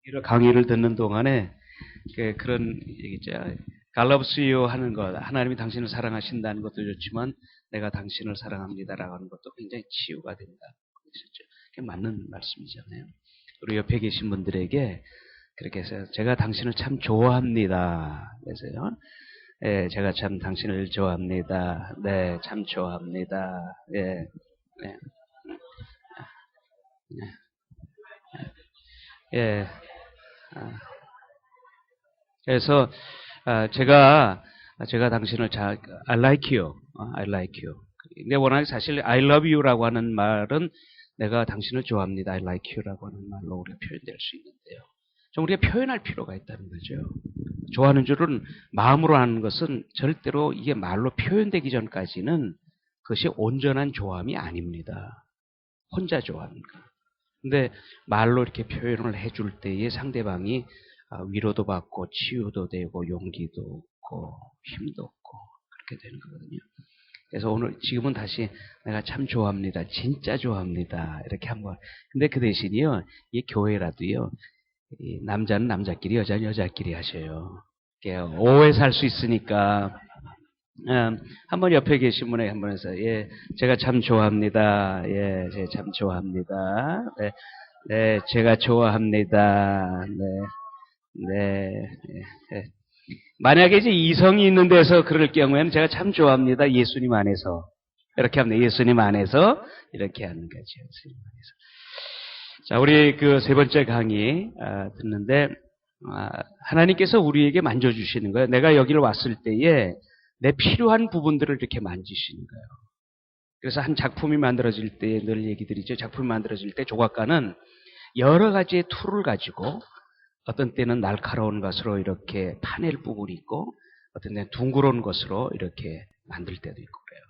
이런 강의를 듣는 동안에 그런 얘기죠. God loves you 하는 것, 하나님이 당신을 사랑하신다는 것도 좋지만 내가 당신을 사랑합니다라고 하는 것도 굉장히 치유가 된다. 그렇죠? 그게 맞는 말씀이잖아요. 우리 옆에 계신 분들에게 그렇게 해서 제가 당신을 참 좋아합니다. 그래서요. 예, 제가 참 당신을 좋아합니다. 네, 참 좋아합니다. 예, 네, 예. 예. 아, 그래서 제가 당신을 I like you, I like you. 근데 워낙 사실 I love you라고 하는 말은 내가 당신을 좋아합니다, I like you라고 하는 말로 우리가 표현될 수 있는데요. 좀 우리가 표현할 필요가 있다는 거죠. 좋아하는 줄은 마음으로 하는 것은 절대로 이게 말로 표현되기 전까지는 그것이 온전한 좋아함이 아닙니다. 혼자 좋아하는 거. 근데 말로 이렇게 표현을 해줄 때에 상대방이 위로도 받고 치유도 되고 용기도 얻고 힘도 얻고 그렇게 되는 거거든요. 그래서 오늘 지금은 다시 내가 참 좋아합니다. 진짜 좋아합니다. 이렇게 한번. 근데 그 대신이요. 이 교회라도요. 이 남자는 남자끼리 여자는 여자끼리 하셔요. 오해 살 수 있으니까 한번 옆에 계신 분에게 한번 해서, 예, 제가 참 좋아합니다. 예, 제가 참 좋아합니다. 네, 네, 제가 좋아합니다. 네, 네, 네. 만약에 이제 이성이 있는 데서 그럴 경우에는 제가 참 좋아합니다. 예수님 안에서. 이렇게 하면 예수님 안에서 이렇게 하는 거죠. 예수님 안에서. 자, 우리 그 세 번째 강의 듣는데 하나님께서 우리에게 만져주시는 거예요. 내가 여기를 왔을 때에 내 필요한 부분들을 이렇게 만지시는 거예요. 그래서 한 작품이 만들어질 때 늘 얘기 드리죠. 작품이 만들어질 때 조각가는 여러 가지의 툴을 가지고 어떤 때는 날카로운 것으로 이렇게 파낼 부분이 있고 어떤 때는 둥그런 것으로 이렇게 만들 때도 있고 그래요.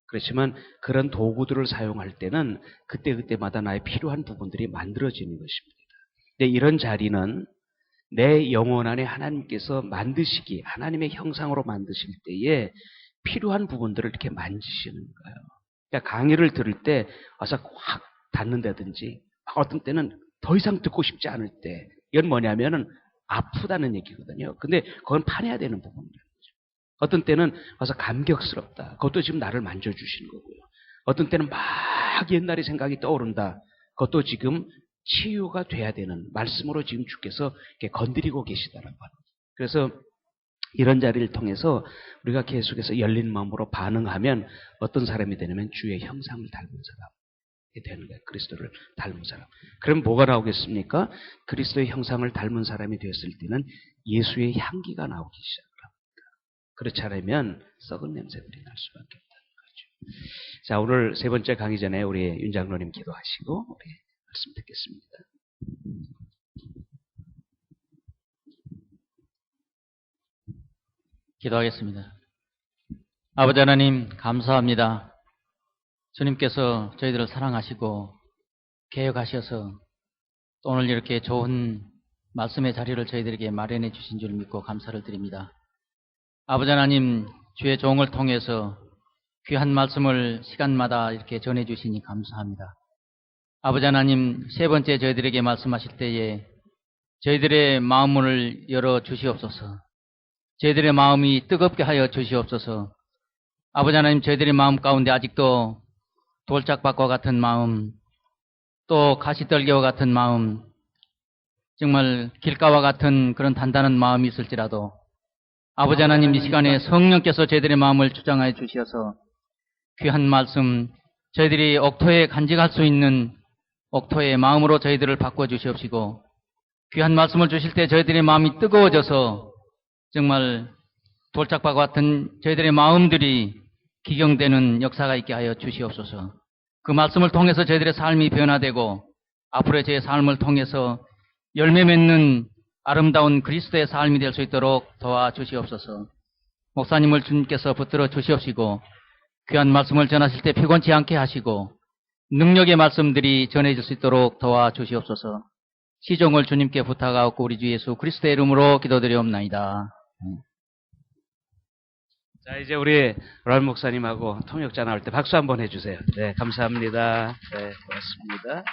그렇지만 그런 도구들을 사용할 때는 그때그때마다 나의 필요한 부분들이 만들어지는 것입니다. 근데 이런 자리는 내 영혼 안에 하나님께서 만드시기, 하나님의 형상으로 만드실 때에 필요한 부분들을 이렇게 만지시는 거예요. 그러니까 강의를 들을 때 와서 확 닿는다든지 어떤 때는 더 이상 듣고 싶지 않을 때 이건 뭐냐면은 아프다는 얘기거든요. 근데 그건 파내야 되는 부분이에요. 어떤 때는 와서 감격스럽다. 그것도 지금 나를 만져주시는 거고요. 어떤 때는 막 옛날의 생각이 떠오른다. 그것도 지금 치유가 돼야 되는 말씀으로 지금 주께서 이렇게 건드리고 계시다라고 하는 거예요. 그래서 이런 자리를 통해서 우리가 계속해서 열린 마음으로 반응하면 어떤 사람이 되냐면 주의 형상을 닮은 사람이 되는 거예요. 그리스도를 닮은 사람. 그럼 뭐가 나오겠습니까? 그리스도의 형상을 닮은 사람이 되었을 때는 예수의 향기가 나오기 시작합니다. 그렇지 않으면 썩은 냄새들이 날 수밖에 없다는 거죠. 자, 오늘 세 번째 강의 전에 우리 윤 장로님 기도하시고 우리 말씀 듣겠습니다. 기도하겠습니다. 아버지 하나님 감사합니다. 주님께서 저희들을 사랑하시고 개혁하셔서 오늘 이렇게 좋은 말씀의 자리를 저희들에게 마련해 주신 줄 믿고 감사를 드립니다. 아버지 하나님 주의 종을 통해서 귀한 말씀을 시간마다 이렇게 전해 주시니 감사합니다. 아버지 하나님 세 번째 저희들에게 말씀하실 때에 저희들의 마음을 열어 주시옵소서. 저희들의 마음이 뜨겁게 하여 주시옵소서. 아버지 하나님 저희들의 마음 가운데 아직도 돌짝밭과 같은 마음, 또 가시떨기와 같은 마음, 정말 길가와 같은 그런 단단한 마음이 있을지라도 아버지 하나님 이 시간에 성령께서 저희들의 마음을 주장하여 주시어서 귀한 말씀 저희들이 옥토에 간직할 수 있는 옥토의 마음으로 저희들을 바꿔주시옵시고 귀한 말씀을 주실 때 저희들의 마음이 뜨거워져서 정말 돌짝밭과 같은 저희들의 마음들이 기경되는 역사가 있게 하여 주시옵소서. 그 말씀을 통해서 저희들의 삶이 변화되고 앞으로의 저의 삶을 통해서 열매 맺는 아름다운 그리스도의 삶이 될 수 있도록 도와주시옵소서. 목사님을 주님께서 붙들어 주시옵시고 귀한 말씀을 전하실 때 피곤치 않게 하시고 능력의 말씀들이 전해질 수 있도록 도와주시옵소서. 시종을 주님께 부탁하고 우리 주 예수 그리스도의 이름으로 기도드리옵나이다. 자, 이제 우리 랄 목사님하고 통역자 나올 때 박수 한번 해주세요. 네, 감사합니다. 네, 고맙습니다.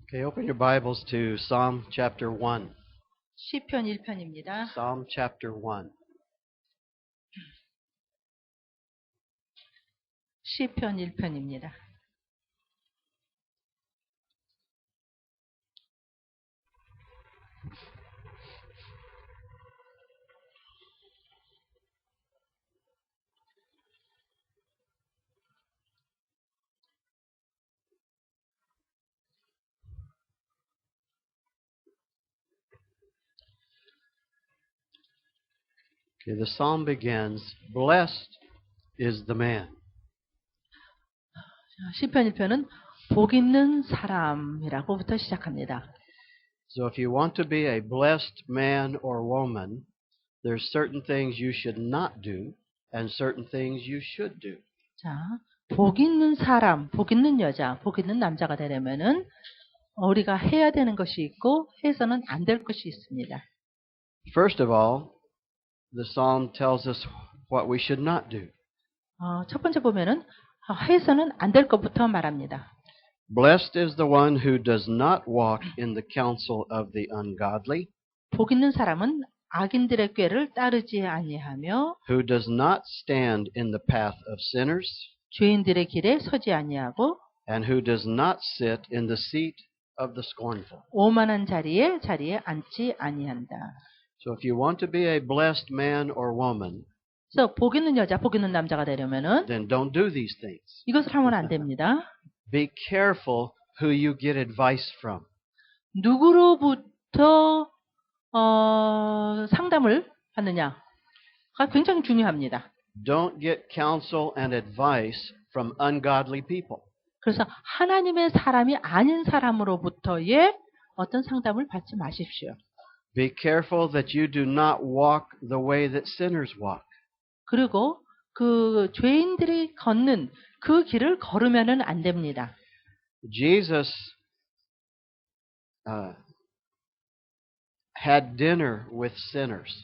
Okay, open your Bibles to Psalm chapter 1. 시편 1편입니다. Psalm chapter 1. 시편 1편입니다. Okay, the psalm begins, Blessed is the man. 시편 1편은 복 있는 사람이라고부터 시작합니다. So if you want to be a blessed man or woman, there's certain things you should not do and certain things you should do. 자, 복 있는 사람, 복 있는 여자, 복 있는 남자가 되려면은 우리가 해야 되는 것이 있고 해서는 안 될 것이 있습니다. First of all, the psalm tells us what we should not do. 첫 번째 보면은 해서는 안 될 것부터 말합니다. Blessed is the one who does not walk in the counsel of the ungodly, 복 있는 사람은 악인들의 꾀를 따르지 아니하며 who does not stand in the path of sinners, 죄인들의 길에 서지 아니하고 and who does not sit in the seat of the scornful. 오만한 자리에 앉지 아니한다. So if you want to be a blessed man or woman, 그래서 복 있는 여자, 복 있는 남자가 되려면은 then don't do these things. 이것을 하면 안 됩니다. Be careful who you get advice from. 누구로부터 상담을 받느냐가 굉장히 중요합니다. Don't get counsel and advice from ungodly people. 그래서 하나님의 사람이 아닌 사람으로부터의 어떤 상담을 받지 마십시오. Be careful that you do not walk the way that sinners walk. 그리고 그 죄인들이 걷는 그 길을 걸으면은 안 됩니다. Jesus had dinner with sinners,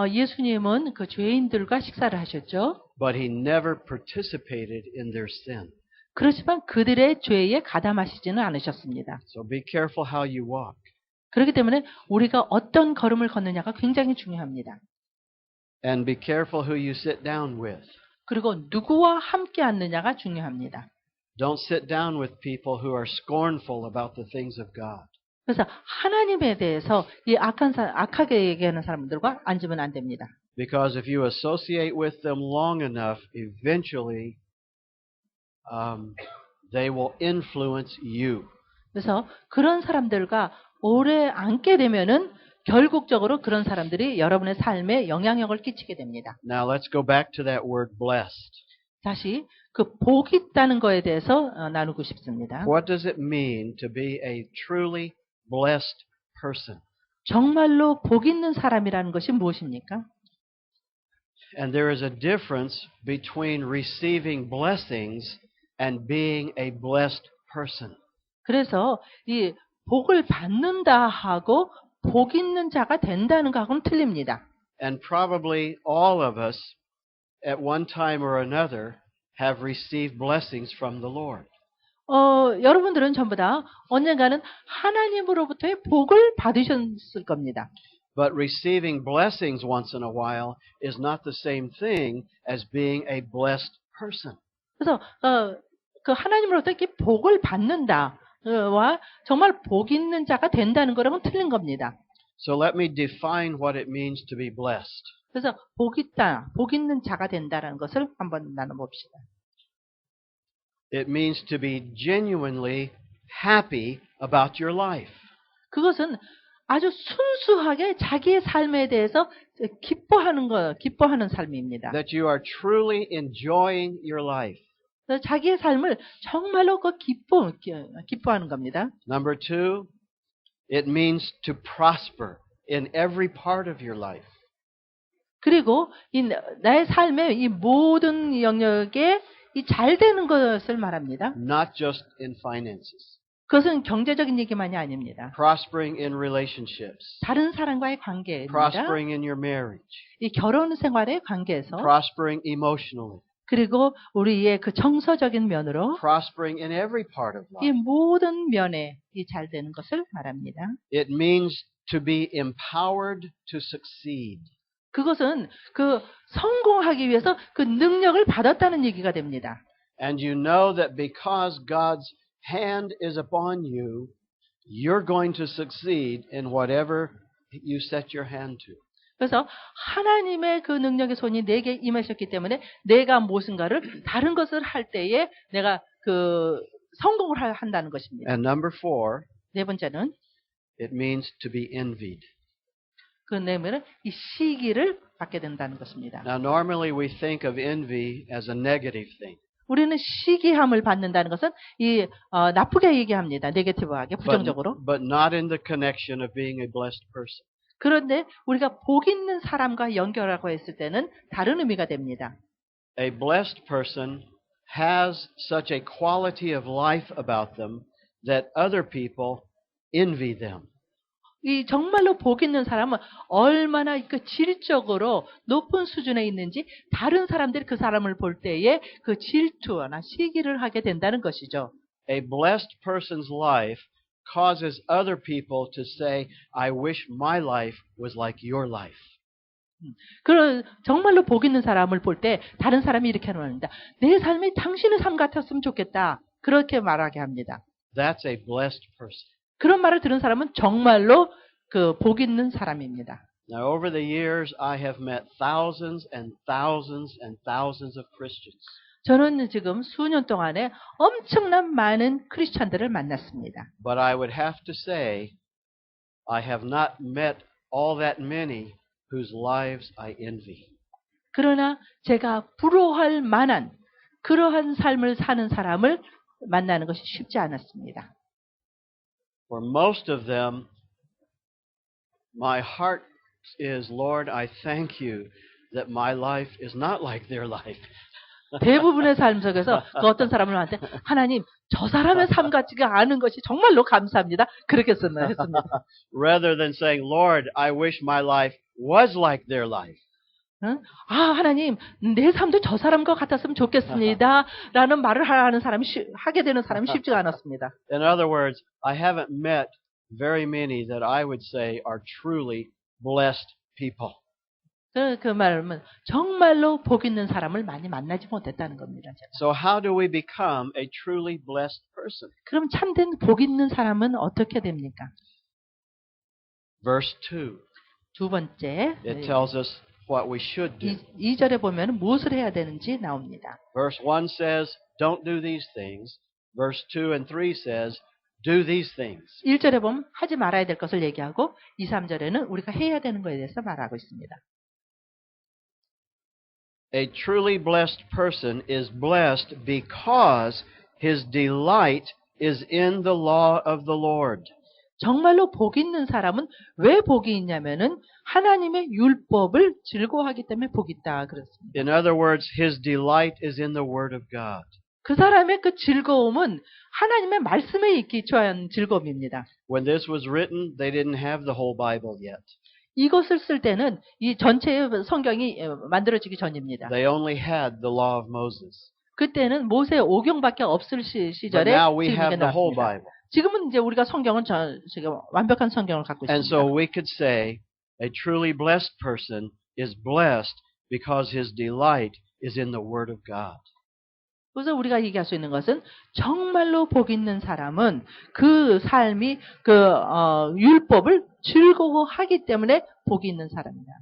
예수님은 그 죄인들과 식사를 하셨죠. but he never participated in their sin. 그렇지만 그들의 죄에 가담하시지는 않으셨습니다. So be careful how you walk. 그렇기 때문에 우리가 어떤 걸음을 걷느냐가 굉장히 중요합니다. And be careful who you sit down with. 그리고 누구와 함께 앉느냐가 중요합니다. Don't sit down with people who are scornful about the things of God. 그래서 하나님에 대해서 이 악하게 얘기하는 사람들과 앉으면 안 됩니다. Because if you associate with them long enough, eventually they will influence you. 그래서 그런 사람들과 오래 앉게 되면은 결국적으로 그런 사람들이 여러분의 삶에 영향력을 끼치게 됩니다. Now let's go back to that word blessed. 다시 그 복 있다는 거에 대해서 나누고 싶습니다. What does it mean to be a truly blessed person? 정말로 복 있는 사람이라는 것이 무엇입니까? And there is a difference between receiving blessings and being a blessed person. 그래서 이 복을 받는다 하고 복 있는 자가 된다는 거하고는 틀립니다. And probably all of us at one time or another have received blessings from the Lord. 여러분들은 전부 다 언젠가는 하나님으로부터의 복을 받으셨을 겁니다. But receiving blessings once in a while is not the same thing as being a blessed person. 그래서 그 하나님으로부터 이렇게 복을 받는다와 정말 복 있는 자가 된다는 거랑은 틀린 겁니다. So let me define what it means to be blessed. 그래서 복 있다, 복 있는 자가 된다라는 것을 한번 나눠봅시다. It means to be genuinely happy about your life. 그것은 아주 순수하게 자기의 삶에 대해서 기뻐하는 삶입니다. That you are truly enjoying your life. 자기의 삶을 정말로 기뻐하는 겁니다. Number two, it means to prosper in every part of your life. 그리고 나의 삶의 이 모든 영역에 이 잘 되는 것을 말합니다. Not just in finances. 그것은 경제적인 얘기만이 아닙니다. Prospering in relationships. 다른 사람과의 관계입니다. Prospering in your marriage. 이 결혼 생활의 관계에서 Prospering emotionally. 그리고 우리의 그 정서적인 면으로 prospering in every part of 이 life. 모든 면에 이 잘 되는 것을 말합니다. It means to be empowered to succeed. 그것은 그 성공하기 위해서 그 능력을 받았다는 얘기가 됩니다. And you know that because God's hand is upon you, you're going to succeed in whatever you set your hand to. 그래서 하나님의 그 능력의 손이 내게 임하셨기 때문에 내가 무엇인가를 다른 것을 할 때에 내가 그 성공을 한다는 것입니다. And number 4, 네 번째는 it means to be envied. 그 내면은 이 시기를 받게 된다는 것입니다. Now, normally we think of envy as a negative thing. 우리는 시기함을 받는다는 것은 이 나쁘게 얘기합니다. 네게티브하게 부정적으로. But not in the connection of being a blessed person. 그런데 우리가 복 있는 사람과 연결하고 했을 때는 다른 의미가 됩니다. A blessed person has such a quality of life about them that other people envy them. 이 정말로 복 있는 사람은 얼마나 그 질적으로 높은 수준에 있는지 다른 사람들이 그 사람을 볼 때에 그 질투나 시기를 하게 된다는 것이죠. A blessed person's life causes other people to say, I wish my life was like your life. 그런 정말로 복 있는 사람을 볼 때 다른 사람이 이렇게 말합니다. 내 삶이 당신의 삶 같았으면 좋겠다. 그렇게 말하게 합니다. That's a blessed person. 그런 말을 들은 사람은 정말로 그 복 있는 사람입니다. Now, over the years, I have met thousands and thousands and thousands of Christians. 저는 지금 수년 동안에 엄청난 많은 크리스찬들을 만났습니다. But I would have to say, I have not met all that many whose lives I envy. 그러나 제가 부러워할 만한 그러한 삶을 사는 사람을 만나는 것이 쉽지 않았습니다. For most of them, my heart is, Lord, I thank you that my life is not like their life. 대부분의 삶 속에서 그 어떤 사람한테 하나님 저 사람의 삶 같지가 않은 것이 정말로 감사합니다. 그렇게 했습니다. Rather than saying, Lord, I wish my life was like their life. 아 하나님 내 삶도 저 사람과 같았으면 좋겠습니다. 라는 말을 하는 사람이 하게 되는 사람이 쉽지가 않았습니다. In other words, I haven't met very many that I would say are truly blessed people. 그 말은 정말로 복 있는 사람을 많이 만나지 못했다는 겁니다. 제가. So how do we become a truly blessed person? 그럼 참된 복 있는 사람은 어떻게 됩니까? Verse 2, 두 번째 it tells us what we should do. 2절에 보면 무엇을 해야 되는지 나옵니다. Verse 1 says, don't do these things. Verse 2 and 3 says, do these things. 1절에 보면 하지 말아야 될 것을 얘기하고 2, 3절에는 우리가 해야 되는 것에 대해서 말하고 있습니다. A truly blessed person is blessed because his delight is in the law of the Lord. 정말로 복 있는 사람은 왜 복이 있냐면은 하나님의 율법을 즐거워하기 때문에 복이 있다 그렇습니다. In other words, his delight is in the Word of God. 그 사람의 그 즐거움은 하나님의 말씀에 기초한 즐거움입니다. When this was written, they didn't have the whole Bible yet. 이것을 쓸 때는 이 전체의 성경이 만들어지기 전입니다. They only had the law of Moses. 그때는 모세 오경밖에 없을 But 시절에 now we 지금 have 이게 the whole 나왔습니다. Bible. 지금은 이제 우리가 성경은 지금 완벽한 성경을 갖고 And 있습니다. so we could say a truly blessed person is blessed because his delight is in the Word of God. 그래서 우리가 얘기할 수 있는 것은 정말로 복 있는 사람은 그 삶이 율법을 즐거워하기 때문에 복이 있는 사람이다.